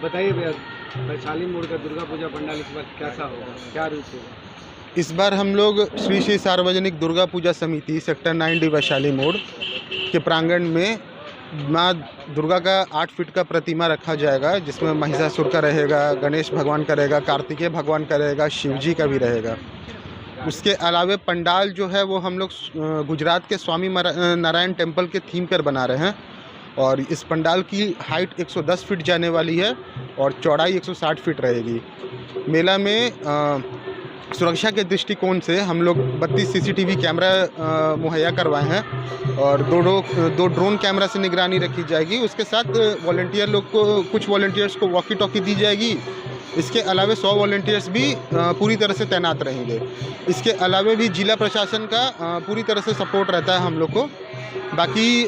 बताइए भैया, वैशाली मोड़ का दुर्गा पूजा पंडाल इस बार कैसा होगा, क्या रूप होगा? इस बार हम लोग श्री श्री सार्वजनिक दुर्गा पूजा समिति सेक्टर 9D वैशाली मोड़ के प्रांगण में माँ दुर्गा का 8 फीट का प्रतिमा रखा जाएगा, जिसमें महिषासुर का रहेगा, गणेश भगवान का रहेगा, कार्तिकेय भगवान का रहेगा, शिव जी का भी रहेगा। उसके अलावे पंडाल जो है वो हम लोग गुजरात के स्वामी नारायण टेम्पल के थीम पर बना रहे हैं और इस पंडाल की हाइट 110 फीट जाने वाली है और चौड़ाई 160 फीट रहेगी। मेला में सुरक्षा के दृष्टिकोण से हम लोग 32 CCTV कैमरा मुहैया करवाए हैं और दो ड्रोन कैमरा से निगरानी रखी जाएगी। उसके साथ वॉलंटियर लोग को, कुछ वॉलंटियर्स को वॉकी टॉकी दी जाएगी। इसके अलावे 100 वॉलंटियर्स भी पूरी तरह से तैनात रहेंगे। इसके अलावे भी जिला प्रशासन का पूरी तरह से सपोर्ट रहता है हम लोग को। बाकी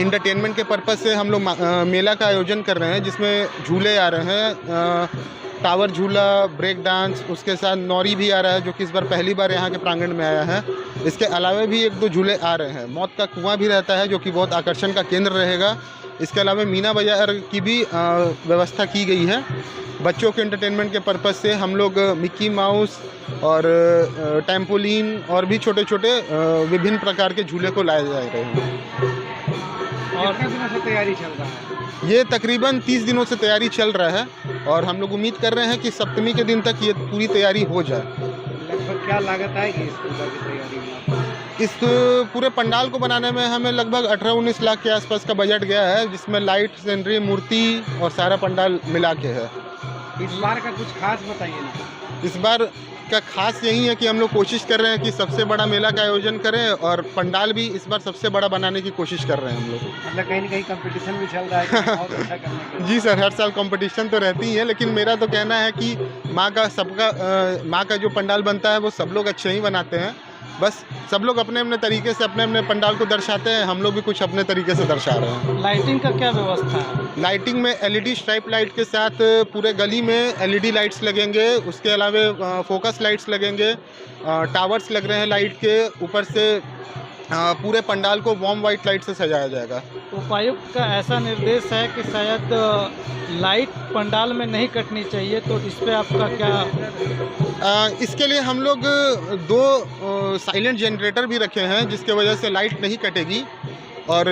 इंटरटेनमेंट के पर्पज़ से हम लोग मेला का आयोजन कर रहे हैं, जिसमें झूले आ रहे हैं, टावर झूला, ब्रेक डांस, उसके साथ नौरी भी आ रहा है जो कि इस बार पहली बार यहाँ के प्रांगण में आया है। इसके अलावा भी 1-2 झूले आ रहे हैं। मौत का कुआं भी रहता है जो कि बहुत आकर्षण का केंद्र रहेगा। इसके अलावा मीना बाजार की भी व्यवस्था की गई है। बच्चों के एंटरटेनमेंट के पर्पज़ से हम लोग मिक्की माउस और टेम्पोलिन और भी छोटे छोटे विभिन्न प्रकार के झूले को लाए जा रहे हैं। और कितने दिनों से तैयारी चल रहा है? ये तकरीबन 30 दिनों से तैयारी चल रहा है और हम लोग उम्मीद कर रहे हैं कि सप्तमी के दिन तक ये पूरी तैयारी हो जाए। लगभग क्या लागत आएगी इस पूजा की तैयारी में? इस पूरे पंडाल को बनाने में हमें लगभग 18-19 लाख के आसपास का बजट गया है, जिसमें लाइट, सीनरी, मूर्ति और सारा पंडाल मिला के है। इस बार का कुछ खास बताइए ना। इस बार का खास यही है कि हम लोग कोशिश कर रहे हैं कि सबसे बड़ा मेला का आयोजन करें और पंडाल भी इस बार सबसे बड़ा बनाने की कोशिश कर रहे हैं हम लोग। मतलब कहीं ना कहीं कंपटीशन भी चल रहा है कि बहुत अच्छा करने के लिए। जी सर, हर साल कंपटीशन तो रहती ही है, लेकिन मेरा तो कहना है कि माँ का जो पंडाल बनता है वो सब लोग अच्छे ही बनाते हैं। बस सब लोग अपने अपने तरीके से अपने अपने पंडाल को दर्शाते हैं, हम लोग भी कुछ अपने तरीके से दर्शा रहे हैं। लाइटिंग का क्या व्यवस्था है? लाइटिंग में LED स्ट्राइप लाइट के साथ पूरे गली में LED लाइट्स लगेंगे। उसके अलावा फोकस लाइट्स लगेंगे, टावर्स लग रहे हैं लाइट के ऊपर से। पूरे पंडाल को वार्म वाइट लाइट से सजाया जाएगा। उपायुक्त का ऐसा निर्देश है कि शायद लाइट पंडाल में नहीं कटनी चाहिए, तो इस पे आपका क्या? इसके लिए हम लोग 2 साइलेंट जनरेटर भी रखे हैं, जिसके वजह से लाइट नहीं कटेगी और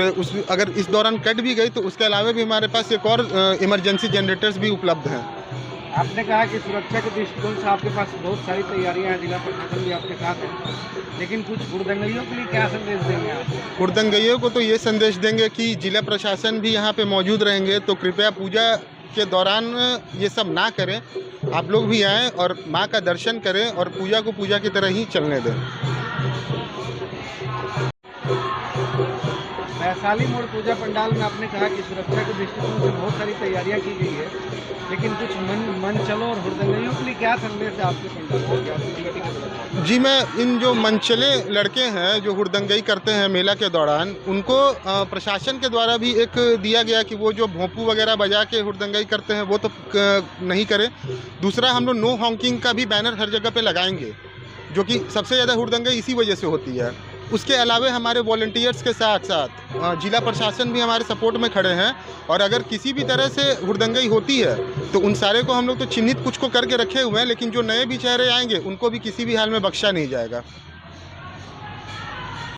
अगर इस दौरान कट भी गई तो उसके अलावा भी हमारे पास एक और इमरजेंसी जनरेटर्स भी उपलब्ध हैं। आपने कहा कि सुरक्षा के दृष्टिकोण से आपके पास बहुत सारी तैयारियां हैं, जिला प्रशासन भी आपके साथ है, लेकिन कुछ हुड़दंगइयों के लिए क्या संदेश देंगे आप? हुड़दंगइयों को तो ये संदेश देंगे कि जिला प्रशासन भी यहाँ पे मौजूद रहेंगे, तो कृपया पूजा के दौरान ये सब ना करें। आप लोग भी आएँ और माँ का दर्शन करें और पूजा को पूजा की तरह ही चलने दें। वैशाली मोड़ पूजा पंडाल में आपने कहा कि सुरक्षा के दृष्टिकोण से बहुत सारी तैयारियां की गई है, लेकिन कुछ मनचलों और हुड़दंगइयों के लिए क्या संदेश है आपके पंडाल? जी, मैं इन जो मनचले लड़के हैं जो हुड़दंगई करते हैं मेला के दौरान, उनको प्रशासन के द्वारा भी एक दिया गया कि वो जो भोंपू वगैरह बजा के हुड़दंगई करते हैं वो तो नहीं करें। दूसरा, हम लोग नो हॉकिंग का भी बैनर हर जगह पे लगाएंगे, जो कि सबसे ज़्यादा हुड़दंगई इसी वजह से होती है। उसके अलावा हमारे वॉलंटियर्स के साथ साथ जिला प्रशासन भी हमारे सपोर्ट में खड़े हैं और अगर किसी भी तरह से हुड़दंगई होती है तो उन सारे को हम लोग तो चिन्हित कुछ को करके रखे हुए हैं, लेकिन जो नए भी चेहरे आएंगे उनको भी किसी भी हाल में बख्शा नहीं जाएगा।